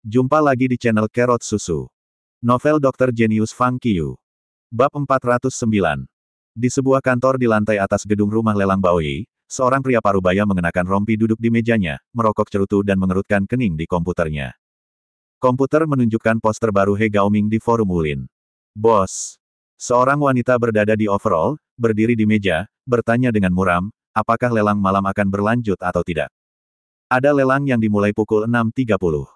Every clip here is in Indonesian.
Jumpa lagi di channel Kerot Susu. Novel Dr. Genius Fang Qiu. Bab 409. Di sebuah kantor di lantai atas gedung rumah lelang Baoyi, seorang pria parubaya mengenakan rompi duduk di mejanya, merokok cerutu dan mengerutkan kening di komputernya. Komputer menunjukkan poster baru He Gaoming di forum Wulin. Bos. Seorang wanita berdada di overall, berdiri di meja, bertanya dengan muram, apakah lelang malam akan berlanjut atau tidak. Ada lelang yang dimulai pukul 6.30.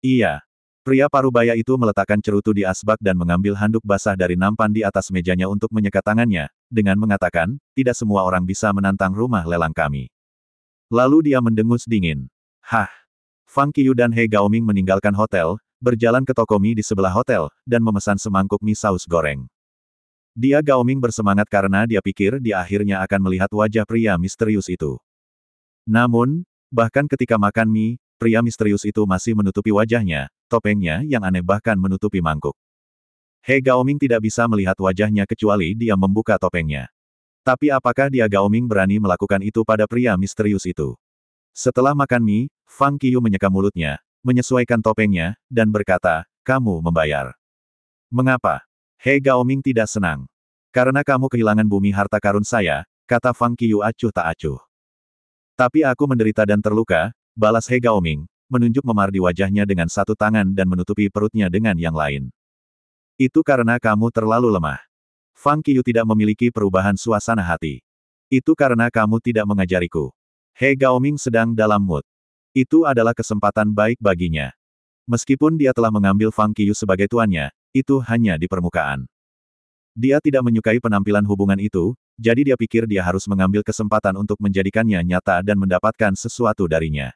Iya. Pria parubaya itu meletakkan cerutu di asbak dan mengambil handuk basah dari nampan di atas mejanya untuk menyekat tangannya, dengan mengatakan, tidak semua orang bisa menantang rumah lelang kami. Lalu dia mendengus dingin. Hah. Fang Qiu dan He Gaoming meninggalkan hotel, berjalan ke toko mie di sebelah hotel, dan memesan semangkuk mie saus goreng. Dia Gaoming bersemangat karena dia pikir dia akhirnya akan melihat wajah pria misterius itu. Namun, bahkan ketika makan mie, pria misterius itu masih menutupi wajahnya, topengnya yang aneh bahkan menutupi mangkuk. He Gaoming tidak bisa melihat wajahnya kecuali dia membuka topengnya. Tapi apakah dia Gaoming berani melakukan itu pada pria misterius itu? Setelah makan mie, Fang Qiu menyeka mulutnya, menyesuaikan topengnya, dan berkata, kamu membayar. Mengapa? He Gaoming tidak senang. Karena kamu kehilangan bumi harta karun saya, kata Fang Qiu acuh tak acuh. Tapi aku menderita dan terluka, balas He Gaoming, menunjuk memar di wajahnya dengan satu tangan dan menutupi perutnya dengan yang lain. Itu karena kamu terlalu lemah. Fang Qiu tidak memiliki perubahan suasana hati. Itu karena kamu tidak mengajariku. He Gaoming sedang dalam mood. Itu adalah kesempatan baik baginya. Meskipun dia telah mengambil Fang Qiu sebagai tuannya, itu hanya di permukaan. Dia tidak menyukai penampilan hubungan itu, jadi dia pikir dia harus mengambil kesempatan untuk menjadikannya nyata dan mendapatkan sesuatu darinya.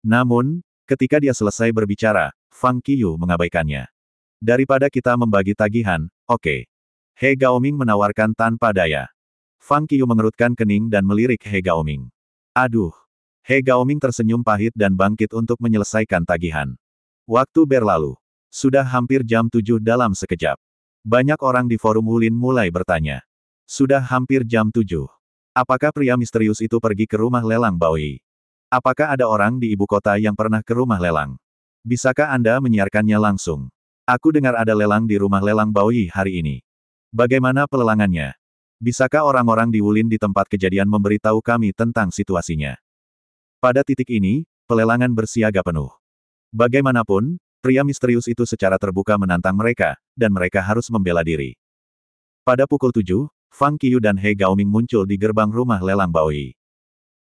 Namun, ketika dia selesai berbicara, Fang Qiu mengabaikannya. Daripada kita membagi tagihan, oke. He Gaoming menawarkan tanpa daya. Fang Qiu mengerutkan kening dan melirik He Gaoming. Aduh. He Gaoming tersenyum pahit dan bangkit untuk menyelesaikan tagihan. Waktu berlalu. Sudah hampir jam 7 dalam sekejap. Banyak orang di forum Wulin mulai bertanya. Sudah hampir jam 7. Apakah pria misterius itu pergi ke rumah lelang Baoyi? Apakah ada orang di ibu kota yang pernah ke rumah lelang? Bisakah Anda menyiarkannya langsung? Aku dengar ada lelang di rumah lelang Baoyi hari ini. Bagaimana pelelangannya? Bisakah orang-orang di Wulin di tempat kejadian memberitahu kami tentang situasinya? Pada titik ini, pelelangan bersiaga penuh. Bagaimanapun, pria misterius itu secara terbuka menantang mereka, dan mereka harus membela diri. Pada pukul 7, Fang Qiu dan He Gaoming muncul di gerbang rumah lelang Baoyi.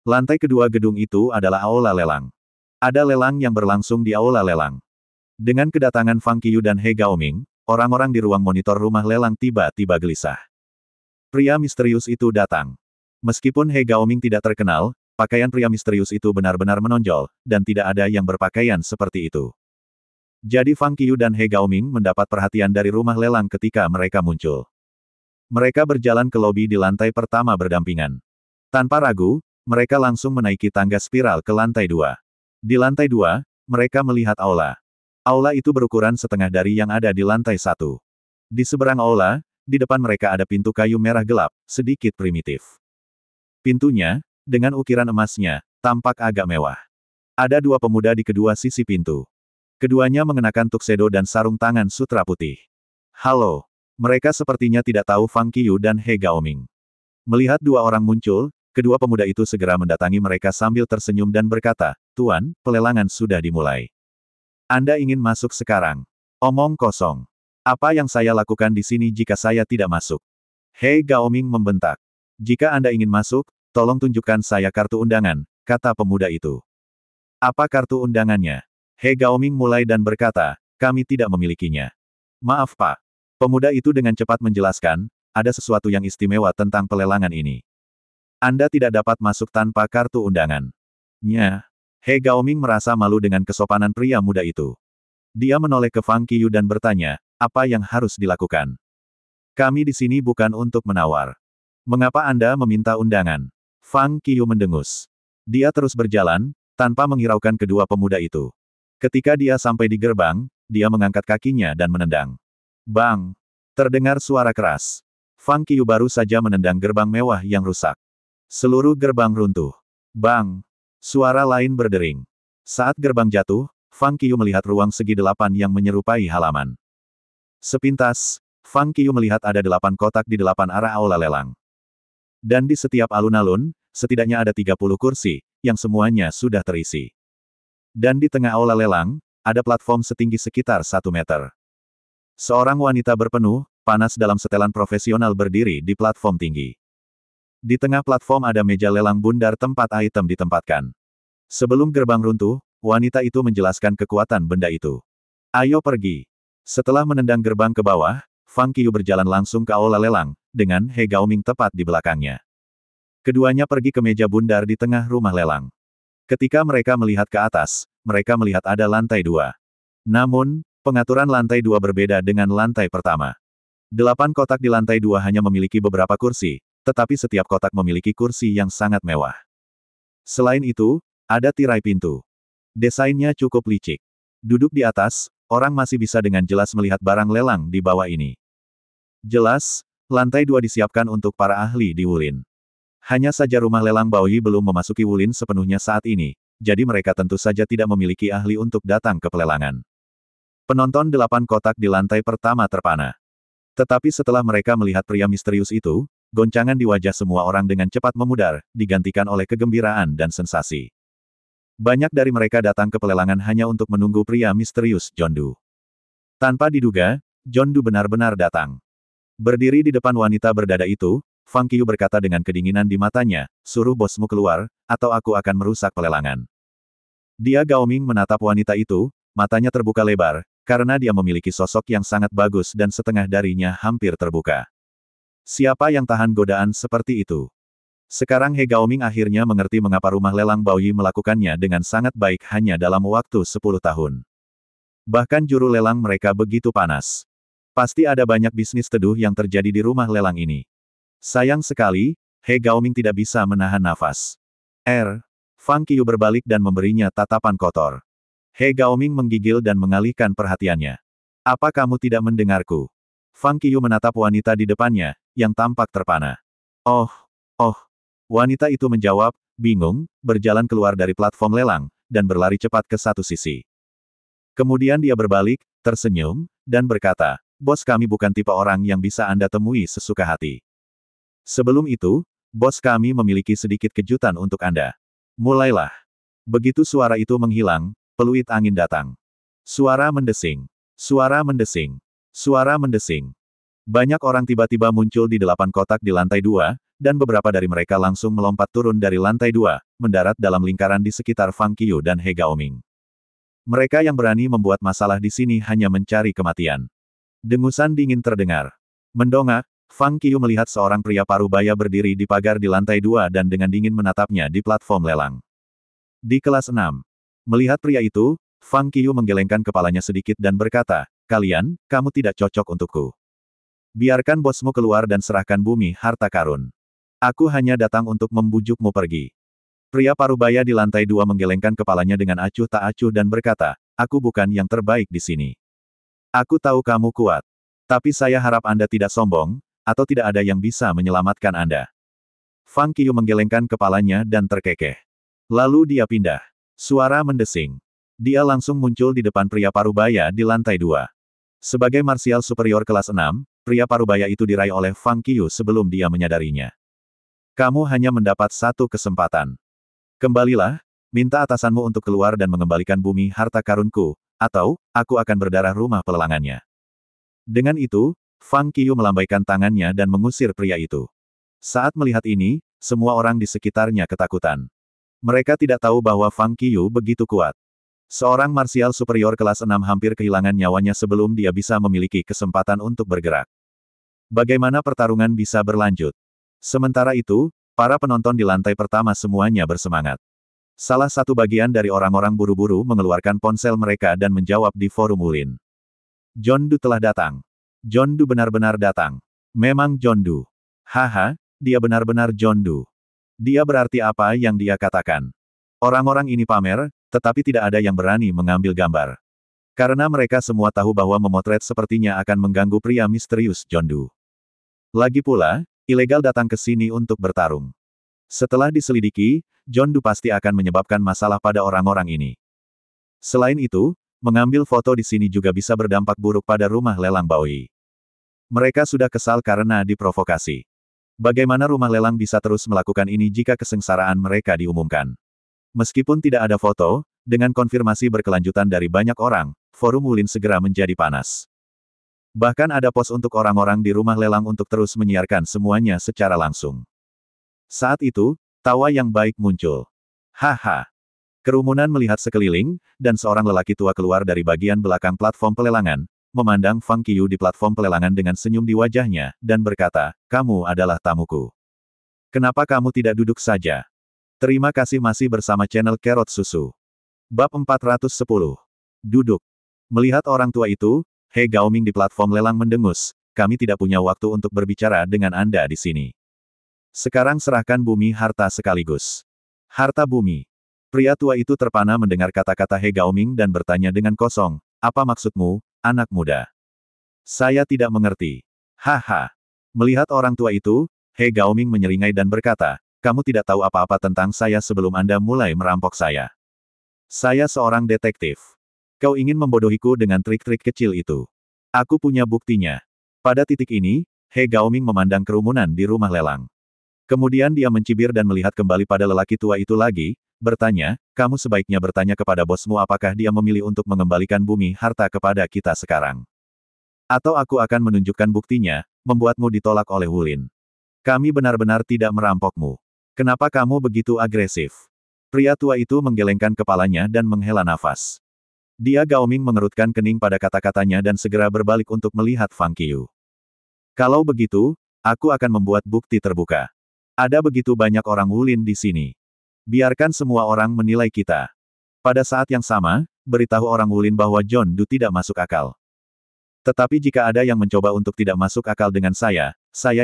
Lantai kedua gedung itu adalah aula lelang. Ada lelang yang berlangsung di aula lelang. Dengan kedatangan Fang Qiu dan He Gaoming, orang-orang di ruang monitor rumah lelang tiba-tiba gelisah. Pria misterius itu datang. Meskipun He Gaoming tidak terkenal, pakaian pria misterius itu benar-benar menonjol, dan tidak ada yang berpakaian seperti itu. Jadi Fang Qiu dan He Gaoming mendapat perhatian dari rumah lelang ketika mereka muncul. Mereka berjalan ke lobi di lantai pertama berdampingan. Tanpa ragu, mereka langsung menaiki tangga spiral ke lantai 2. Di lantai 2, mereka melihat aula. Aula itu berukuran setengah dari yang ada di lantai 1. Di seberang aula, di depan mereka ada pintu kayu merah gelap, sedikit primitif. Pintunya, dengan ukiran emasnya, tampak agak mewah. Ada dua pemuda di kedua sisi pintu. Keduanya mengenakan tuxedo dan sarung tangan sutra putih. Halo. Mereka sepertinya tidak tahu Fang Qiu dan He Gaoming. Melihat dua orang muncul, kedua pemuda itu segera mendatangi mereka sambil tersenyum dan berkata, Tuan, pelelangan sudah dimulai. Anda ingin masuk sekarang? Omong kosong. Apa yang saya lakukan di sini jika saya tidak masuk? He Gaoming membentak. Jika Anda ingin masuk, tolong tunjukkan saya kartu undangan, kata pemuda itu. Apa kartu undangannya? He Gaoming mulai dan berkata, kami tidak memilikinya. Maaf Pak. Pemuda itu dengan cepat menjelaskan, ada sesuatu yang istimewa tentang pelelangan ini. Anda tidak dapat masuk tanpa kartu undangan. Nya. He Gaoming merasa malu dengan kesopanan pria muda itu. Dia menoleh ke Fang Qiu dan bertanya, apa yang harus dilakukan? Kami di sini bukan untuk menawar. Mengapa Anda meminta undangan? Fang Qiu mendengus. Dia terus berjalan, tanpa menghiraukan kedua pemuda itu. Ketika dia sampai di gerbang, dia mengangkat kakinya dan menendang. Bang! Terdengar suara keras. Fang Qiu baru saja menendang gerbang mewah yang rusak. Seluruh gerbang runtuh. Bang! Suara lain berdering. Saat gerbang jatuh, Fang Qiu melihat ruang segi 8 yang menyerupai halaman. Sepintas, Fang Qiu melihat ada 8 kotak di 8 arah aula lelang. Dan di setiap alun-alun, setidaknya ada 30 kursi, yang semuanya sudah terisi. Dan di tengah aula lelang, ada platform setinggi sekitar 1 meter. Seorang wanita berpenuh, panas dalam setelan profesional berdiri di platform tinggi. Di tengah platform ada meja lelang bundar tempat item ditempatkan. Sebelum gerbang runtuh, wanita itu menjelaskan kekuatan benda itu. Ayo pergi. Setelah menendang gerbang ke bawah, Fang Qiu berjalan langsung ke aula lelang, dengan He Gaoming tepat di belakangnya. Keduanya pergi ke meja bundar di tengah rumah lelang. Ketika mereka melihat ke atas, mereka melihat ada lantai 2. Namun, pengaturan lantai 2 berbeda dengan lantai pertama. 8 kotak di lantai 2 hanya memiliki beberapa kursi, tetapi setiap kotak memiliki kursi yang sangat mewah. Selain itu, ada tirai pintu. Desainnya cukup licik. Duduk di atas, orang masih bisa dengan jelas melihat barang lelang di bawah ini. Jelas, lantai 2 disiapkan untuk para ahli di Wulin. Hanya saja rumah lelang Baoyi belum memasuki Wulin sepenuhnya saat ini, jadi mereka tentu saja tidak memiliki ahli untuk datang ke pelelangan. Penonton 8 kotak di lantai pertama terpana. Tetapi setelah mereka melihat pria misterius itu, goncangan di wajah semua orang dengan cepat memudar, digantikan oleh kegembiraan dan sensasi. Banyak dari mereka datang ke pelelangan hanya untuk menunggu pria misterius John Du. Tanpa diduga, John Du benar-benar datang. Berdiri di depan wanita berdada itu, Fang Qiu berkata dengan kedinginan di matanya, suruh bosmu keluar, atau aku akan merusak pelelangan. Dia Gaoming menatap wanita itu, matanya terbuka lebar, karena dia memiliki sosok yang sangat bagus dan setengah darinya hampir terbuka. Siapa yang tahan godaan seperti itu? Sekarang He Gaoming akhirnya mengerti mengapa rumah lelang Baoyi melakukannya dengan sangat baik hanya dalam waktu 10 tahun. Bahkan juru lelang mereka begitu panas. Pasti ada banyak bisnis teduh yang terjadi di rumah lelang ini. Sayang sekali, He Gaoming tidak bisa menahan nafas. Fang Qiu berbalik dan memberinya tatapan kotor. He Gaoming menggigil dan mengalihkan perhatiannya. Apa kamu tidak mendengarku? Fang Qiu menatap wanita di depannya, yang tampak terpana. Oh. Wanita itu menjawab, bingung, berjalan keluar dari platform lelang, dan berlari cepat ke satu sisi. Kemudian dia berbalik, tersenyum, dan berkata, bos kami bukan tipe orang yang bisa Anda temui sesuka hati. Sebelum itu, bos kami memiliki sedikit kejutan untuk Anda. Mulailah. Begitu suara itu menghilang, peluit angin datang. Suara mendesing. Suara mendesing. Suara mendesing. Banyak orang tiba-tiba muncul di 8 kotak di lantai 2, dan beberapa dari mereka langsung melompat turun dari lantai 2, mendarat dalam lingkaran di sekitar Fang Qiu dan He Gaoming. Mereka yang berani membuat masalah di sini hanya mencari kematian. Dengusan dingin terdengar. Mendongak, Fang Qiu melihat seorang pria parubaya berdiri di pagar di lantai 2 dan dengan dingin menatapnya di platform lelang. Di kelas 6. Melihat pria itu, Fang Qiu menggelengkan kepalanya sedikit dan berkata, kamu tidak cocok untukku. Biarkan bosmu keluar dan serahkan bumi harta karun. Aku hanya datang untuk membujukmu pergi. Pria parubaya di lantai 2 menggelengkan kepalanya dengan acuh tak acuh dan berkata, aku bukan yang terbaik di sini. Aku tahu kamu kuat. Tapi saya harap Anda tidak sombong, atau tidak ada yang bisa menyelamatkan Anda. Fang Qiu menggelengkan kepalanya dan terkekeh. Lalu dia pindah. Suara mendesing. Dia langsung muncul di depan pria parubaya di lantai 2. Sebagai marsial superior kelas 6, pria parubaya itu diraih oleh Fang Qiu sebelum dia menyadarinya. Kamu hanya mendapat satu kesempatan. Kembalilah, minta atasanmu untuk keluar dan mengembalikan bumi harta karunku, atau, aku akan berdarah rumah pelelangannya. Dengan itu, Fang Qiu melambaikan tangannya dan mengusir pria itu. Saat melihat ini, semua orang di sekitarnya ketakutan. Mereka tidak tahu bahwa Fang Qiu begitu kuat. Seorang marsial superior kelas 6 hampir kehilangan nyawanya sebelum dia bisa memiliki kesempatan untuk bergerak. Bagaimana pertarungan bisa berlanjut? Sementara itu, para penonton di lantai pertama semuanya bersemangat. Salah satu bagian dari orang-orang buru-buru mengeluarkan ponsel mereka dan menjawab di forum Wulin. John Du telah datang. John Du benar-benar datang. Memang John Du. Haha, dia benar-benar John Du. Dia berarti apa yang dia katakan. Orang-orang ini pamer, tetapi tidak ada yang berani mengambil gambar. Karena mereka semua tahu bahwa memotret sepertinya akan mengganggu pria misterius John Du. Lagi pula, ilegal datang ke sini untuk bertarung. Setelah diselidiki, John Du pasti akan menyebabkan masalah pada orang-orang ini. Selain itu, mengambil foto di sini juga bisa berdampak buruk pada rumah lelang Baoyi. Mereka sudah kesal karena diprovokasi. Bagaimana rumah lelang bisa terus melakukan ini jika kesengsaraan mereka diumumkan? Meskipun tidak ada foto, dengan konfirmasi berkelanjutan dari banyak orang, forum Wulin segera menjadi panas. Bahkan ada pos untuk orang-orang di rumah lelang untuk terus menyiarkan semuanya secara langsung. Saat itu, tawa yang baik muncul. Haha. Kerumunan melihat sekeliling, dan seorang lelaki tua keluar dari bagian belakang platform pelelangan, memandang Fang Qiyu di platform pelelangan dengan senyum di wajahnya, dan berkata, "Kamu adalah tamuku. Kenapa kamu tidak duduk saja? Terima kasih masih bersama channel Carrot Susu." Bab 410. Duduk. Melihat orang tua itu, He Gaoming di platform lelang mendengus, "Kami tidak punya waktu untuk berbicara dengan Anda di sini. Sekarang serahkan bumi harta sekaligus." Harta bumi. Pria tua itu terpana mendengar kata-kata He Gaoming dan bertanya dengan kosong, "Apa maksudmu, anak muda?" "Saya tidak mengerti." Haha. Melihat orang tua itu, He Gaoming menyeringai dan berkata, "Kamu tidak tahu apa-apa tentang saya sebelum Anda mulai merampok saya. Saya seorang detektif. Kau ingin membodohiku dengan trik-trik kecil itu. Aku punya buktinya." Pada titik ini, He Gaoming memandang kerumunan di rumah lelang. Kemudian dia mencibir dan melihat kembali pada lelaki tua itu lagi, bertanya, "Kamu sebaiknya bertanya kepada bosmu apakah dia memilih untuk mengembalikan bumi harta kepada kita sekarang. Atau aku akan menunjukkan buktinya, membuatmu ditolak oleh Wulin. Kami benar-benar tidak merampokmu. Kenapa kamu begitu agresif?" Pria tua itu menggelengkan kepalanya dan menghela nafas. Dia Gaoming mengerutkan kening pada kata-katanya dan segera berbalik untuk melihat Fang Qiyu. "Kalau begitu, aku akan membuat bukti terbuka. Ada begitu banyak orang Wulin di sini. Biarkan semua orang menilai kita. Pada saat yang sama, beritahu orang Wulin bahwa John Du tidak masuk akal. Tetapi jika ada yang mencoba untuk tidak masuk akal dengan saya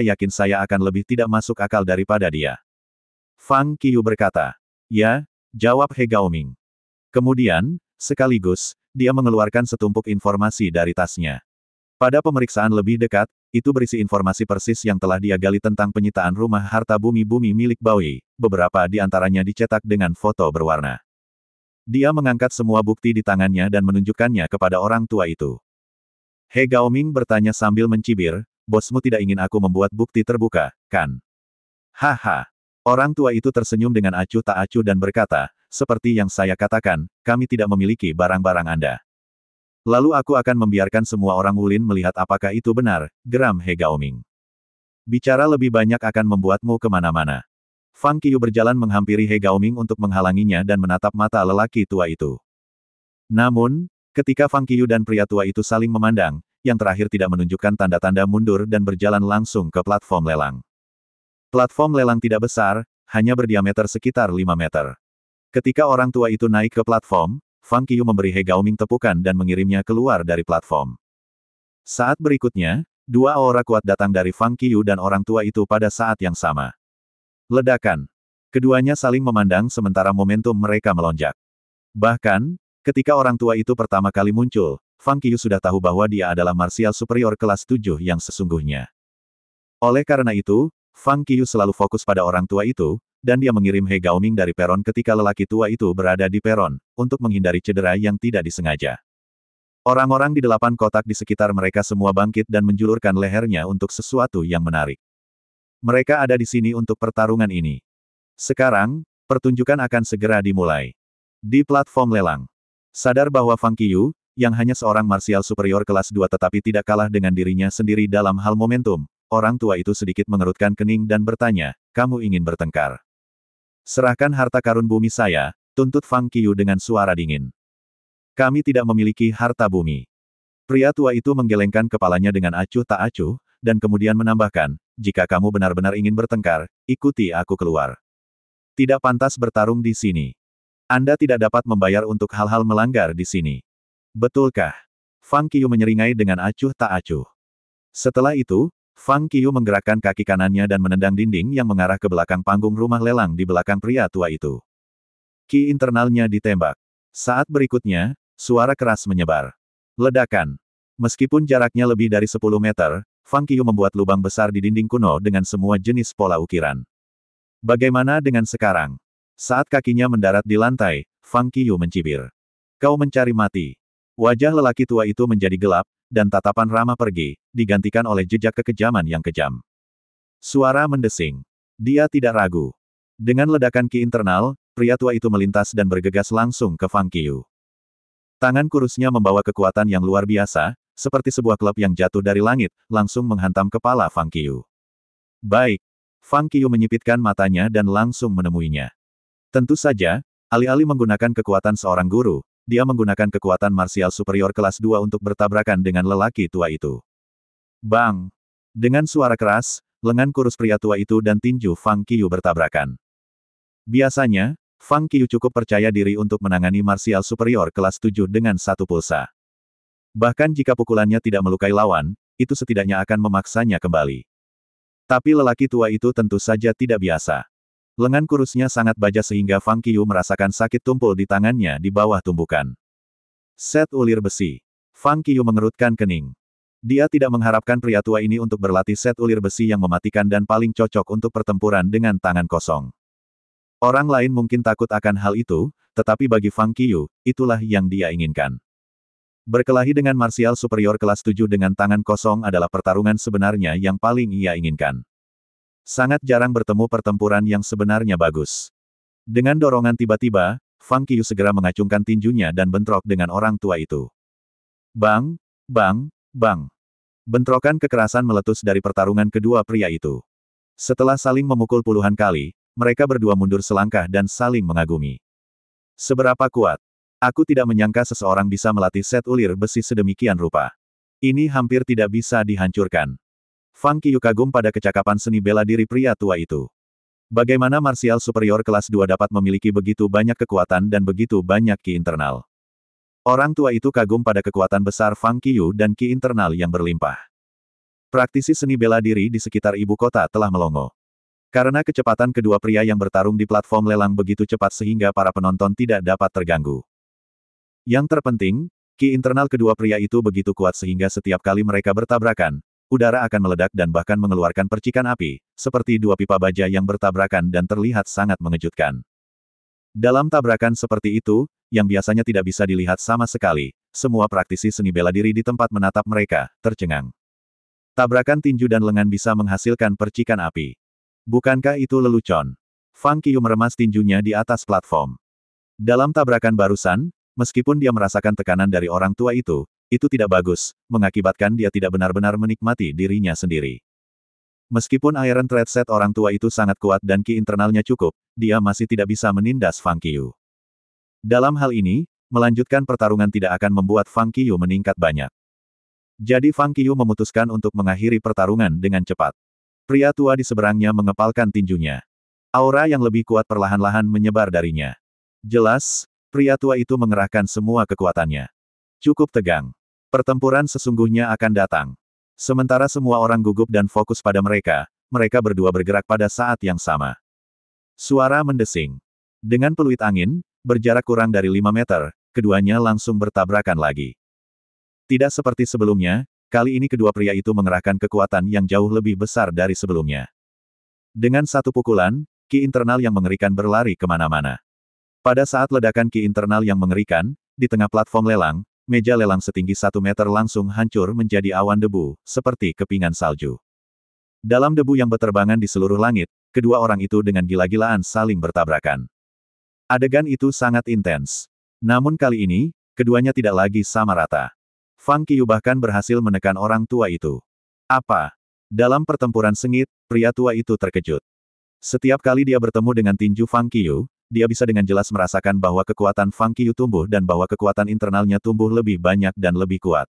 yakin saya akan lebih tidak masuk akal daripada dia." Fang Qiyu berkata. "Ya," jawab He Gaoming. Kemudian, sekaligus, dia mengeluarkan setumpuk informasi dari tasnya. Pada pemeriksaan lebih dekat, itu berisi informasi persis yang telah dia gali tentang penyitaan rumah harta bumi-bumi milik Baoyi, beberapa di antaranya dicetak dengan foto berwarna. Dia mengangkat semua bukti di tangannya dan menunjukkannya kepada orang tua itu. He Gaoming bertanya sambil mencibir, "Bosmu tidak ingin aku membuat bukti terbuka, kan?" Haha. Orang tua itu tersenyum dengan acuh tak acuh dan berkata, "Seperti yang saya katakan, kami tidak memiliki barang-barang Anda. Lalu aku akan membiarkan semua orang Wulin melihat apakah itu benar," geram He Gaoming. "Bicara lebih banyak akan membuatmu kemana-mana." Fang Qiyu berjalan menghampiri He Gaoming untuk menghalanginya dan menatap mata lelaki tua itu. Namun, ketika Fang Qiyu dan pria tua itu saling memandang, yang terakhir tidak menunjukkan tanda-tanda mundur dan berjalan langsung ke platform lelang. Platform lelang tidak besar, hanya berdiameter sekitar 5 meter. Ketika orang tua itu naik ke platform, Fang Qiyu memberi He Gaoming tepukan dan mengirimnya keluar dari platform. Saat berikutnya, dua aura kuat datang dari Fang Qiyu dan orang tua itu pada saat yang sama. Ledakan. Keduanya saling memandang sementara momentum mereka melonjak. Bahkan, ketika orang tua itu pertama kali muncul, Fang Qiyu sudah tahu bahwa dia adalah marsial superior kelas 7 yang sesungguhnya. Oleh karena itu, Fang Qiyu selalu fokus pada orang tua itu, dan dia mengirim He Gaoming dari peron ketika lelaki tua itu berada di peron, untuk menghindari cedera yang tidak disengaja. Orang-orang di 8 kotak di sekitar mereka semua bangkit dan menjulurkan lehernya untuk sesuatu yang menarik. Mereka ada di sini untuk pertarungan ini. Sekarang, pertunjukan akan segera dimulai. Di platform lelang. Sadar bahwa Fang Qiyu, yang hanya seorang marsial superior kelas 2 tetapi tidak kalah dengan dirinya sendiri dalam hal momentum, orang tua itu sedikit mengerutkan kening dan bertanya, "Kamu ingin bertengkar? Serahkan harta karun bumi saya," tuntut Fang Qiyu dengan suara dingin. "Kami tidak memiliki harta bumi." Pria tua itu menggelengkan kepalanya dengan acuh tak acuh, dan kemudian menambahkan, "Jika kamu benar-benar ingin bertengkar, ikuti aku keluar. Tidak pantas bertarung di sini. Anda tidak dapat membayar untuk hal-hal melanggar di sini." "Betulkah?" Fang Qiyu menyeringai dengan acuh tak acuh. Setelah itu, Fang Qiyu menggerakkan kaki kanannya dan menendang dinding yang mengarah ke belakang panggung rumah lelang di belakang pria tua itu. Ki internalnya ditembak. Saat berikutnya, suara keras menyebar. Ledakan. Meskipun jaraknya lebih dari 10 meter, Fang Qiyu membuat lubang besar di dinding kuno dengan semua jenis pola ukiran. Bagaimana dengan sekarang? Saat kakinya mendarat di lantai, Fang Qiyu mencibir. Kau mencari mati. Wajah lelaki tua itu menjadi gelap, dan tatapan ramah pergi, digantikan oleh jejak kekejaman yang kejam. Suara mendesing. Dia tidak ragu. Dengan ledakan ki internal, pria tua itu melintas dan bergegas langsung ke Fang Qiu. Tangan kurusnya membawa kekuatan yang luar biasa, seperti sebuah klub yang jatuh dari langit, langsung menghantam kepala Fang Qiu. Baik. Fang Qiu menyipitkan matanya dan langsung menemuinya. Tentu saja, alih-alih menggunakan kekuatan seorang guru, dia menggunakan kekuatan marsial superior kelas 2 untuk bertabrakan dengan lelaki tua itu. Bang! Dengan suara keras, lengan kurus pria tua itu dan tinju Fang Qiu bertabrakan. Biasanya, Fang Qiu cukup percaya diri untuk menangani marsial superior kelas 7 dengan satu pulsa. Bahkan jika pukulannya tidak melukai lawan, itu setidaknya akan memaksanya kembali. Tapi lelaki tua itu tentu saja tidak biasa. Lengan kurusnya sangat baja sehingga Fang Qiu merasakan sakit tumpul di tangannya di bawah tumbukan. Set ulir besi. Fang Qiu mengerutkan kening. Dia tidak mengharapkan pria tua ini untuk berlatih set ulir besi yang mematikan dan paling cocok untuk pertempuran dengan tangan kosong. Orang lain mungkin takut akan hal itu, tetapi bagi Fang Qiu, itulah yang dia inginkan. Berkelahi dengan marsial superior kelas 7 dengan tangan kosong adalah pertarungan sebenarnya yang paling ia inginkan. Sangat jarang bertemu pertempuran yang sebenarnya bagus. Dengan dorongan tiba-tiba, Fang Qiu segera mengacungkan tinjunya dan bentrok dengan orang tua itu. Bang! Bang! Bang! Bentrokan kekerasan meletus dari pertarungan kedua pria itu. Setelah saling memukul puluhan kali, mereka berdua mundur selangkah dan saling mengagumi. Seberapa kuat? Aku tidak menyangka seseorang bisa melatih set ulir besi sedemikian rupa. Ini hampir tidak bisa dihancurkan. Fang Qiu kagum pada kecakapan seni bela diri pria tua itu. Bagaimana marsial superior kelas 2 dapat memiliki begitu banyak kekuatan dan begitu banyak ki internal. Orang tua itu kagum pada kekuatan besar Fang Qiu dan ki internal yang berlimpah. Praktisi seni bela diri di sekitar ibu kota telah melongo. Karena kecepatan kedua pria yang bertarung di platform lelang begitu cepat sehingga para penonton tidak dapat terganggu. Yang terpenting, ki internal kedua pria itu begitu kuat sehingga setiap kali mereka bertabrakan, udara akan meledak dan bahkan mengeluarkan percikan api, seperti dua pipa baja yang bertabrakan dan terlihat sangat mengejutkan. Dalam tabrakan seperti itu, yang biasanya tidak bisa dilihat sama sekali, semua praktisi seni bela diri di tempat menatap mereka, tercengang. Tabrakan tinju dan lengan bisa menghasilkan percikan api. Bukankah itu lelucon? Fang Qiu meremas tinjunya di atas platform. Dalam tabrakan barusan, meskipun dia merasakan tekanan dari orang tua itu tidak bagus, mengakibatkan dia tidak benar-benar menikmati dirinya sendiri. Meskipun Iron Thread Set orang tua itu sangat kuat dan ki internalnya cukup, dia masih tidak bisa menindas Fang Qiu. Dalam hal ini, melanjutkan pertarungan tidak akan membuat Fang Qiu meningkat banyak. Jadi Fang Qiu memutuskan untuk mengakhiri pertarungan dengan cepat. Pria tua di seberangnya mengepalkan tinjunya. Aura yang lebih kuat perlahan-lahan menyebar darinya. Jelas, pria tua itu mengerahkan semua kekuatannya. Cukup tegang. Pertempuran sesungguhnya akan datang. Sementara semua orang gugup dan fokus pada mereka, mereka berdua bergerak pada saat yang sama. Suara mendesing. Dengan peluit angin, berjarak kurang dari 5 meter, keduanya langsung bertabrakan lagi. Tidak seperti sebelumnya, kali ini kedua pria itu mengerahkan kekuatan yang jauh lebih besar dari sebelumnya. Dengan satu pukulan, ki internal yang mengerikan berlari kemana-mana. Pada saat ledakan ki internal yang mengerikan, di tengah platform lelang, meja lelang setinggi 1 meter langsung hancur menjadi awan debu, seperti kepingan salju. Dalam debu yang berterbangan di seluruh langit, kedua orang itu dengan gila-gilaan saling bertabrakan. Adegan itu sangat intens. Namun kali ini, keduanya tidak lagi sama rata. Fang Qiu bahkan berhasil menekan orang tua itu. Apa? Dalam pertempuran sengit, pria tua itu terkejut. Setiap kali dia bertemu dengan tinju Fang Qiu, dia bisa dengan jelas merasakan bahwa kekuatan Fang Qiu tumbuh dan bahwa kekuatan internalnya tumbuh lebih banyak dan lebih kuat.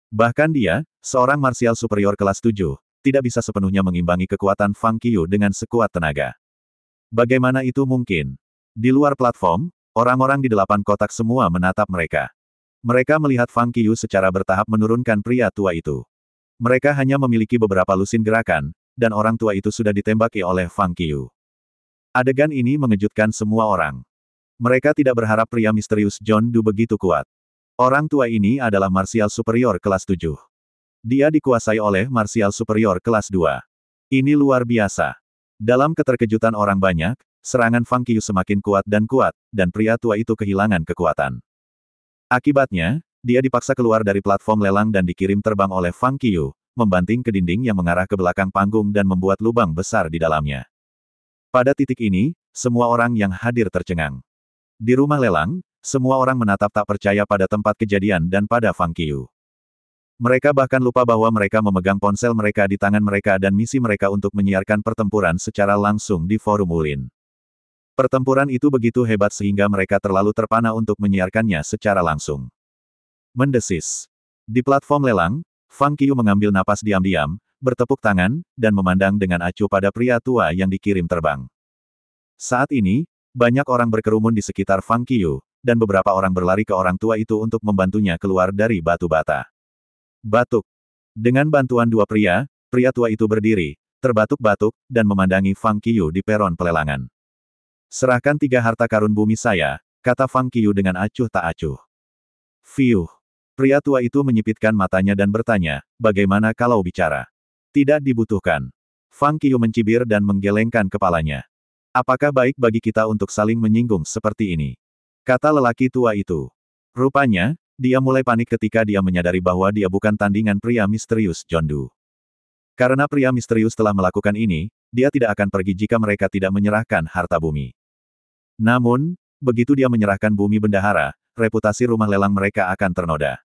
Bahkan dia, seorang marsial superior kelas 7, tidak bisa sepenuhnya mengimbangi kekuatan Fang Qiu dengan sekuat tenaga. Bagaimana itu mungkin? Di luar platform, orang-orang di 8 kotak semua menatap mereka. Mereka melihat Fang Qiu secara bertahap menurunkan pria tua itu. Mereka hanya memiliki beberapa lusin gerakan, dan orang tua itu sudah ditembaki oleh Fang Qiu. Adegan ini mengejutkan semua orang. Mereka tidak berharap pria misterius John Du begitu kuat. Orang tua ini adalah marsial superior kelas 7. Dia dikuasai oleh marsial superior kelas 2. Ini luar biasa. Dalam keterkejutan orang banyak, serangan Fang Qiu semakin kuat, dan pria tua itu kehilangan kekuatan. Akibatnya, dia dipaksa keluar dari platform lelang dan dikirim terbang oleh Fang Qiu, membanting ke dinding yang mengarah ke belakang panggung dan membuat lubang besar di dalamnya. Pada titik ini, semua orang yang hadir tercengang. Di rumah lelang, semua orang menatap tak percaya pada tempat kejadian dan pada Fang Qiu. Mereka bahkan lupa bahwa mereka memegang ponsel mereka di tangan mereka dan misi mereka untuk menyiarkan pertempuran secara langsung di forum Ulin. Pertempuran itu begitu hebat sehingga mereka terlalu terpana untuk menyiarkannya secara langsung. Mendesis. Di platform lelang, Fang Qiu mengambil napas diam-diam, bertepuk tangan, dan memandang dengan acuh pada pria tua yang dikirim terbang. Saat ini, banyak orang berkerumun di sekitar Fang Qiu, dan beberapa orang berlari ke orang tua itu untuk membantunya keluar dari batu bata. Batuk. Dengan bantuan dua pria tua itu berdiri, terbatuk-batuk, dan memandangi Fang Qiu di peron pelelangan. Serahkan 3 harta karun bumi saya, kata Fang Qiu dengan acuh tak acuh. Fiuh. Pria tua itu menyipitkan matanya dan bertanya, bagaimana kalau bicara? Tidak dibutuhkan. Fang Qiu mencibir dan menggelengkan kepalanya. Apakah baik bagi kita untuk saling menyinggung seperti ini? Kata lelaki tua itu. Rupanya, dia mulai panik ketika dia menyadari bahwa dia bukan tandingan pria misterius Jondu. Karena pria misterius telah melakukan ini, dia tidak akan pergi jika mereka tidak menyerahkan harta bumi. Namun, begitu dia menyerahkan bumi bendahara, reputasi rumah lelang mereka akan ternoda.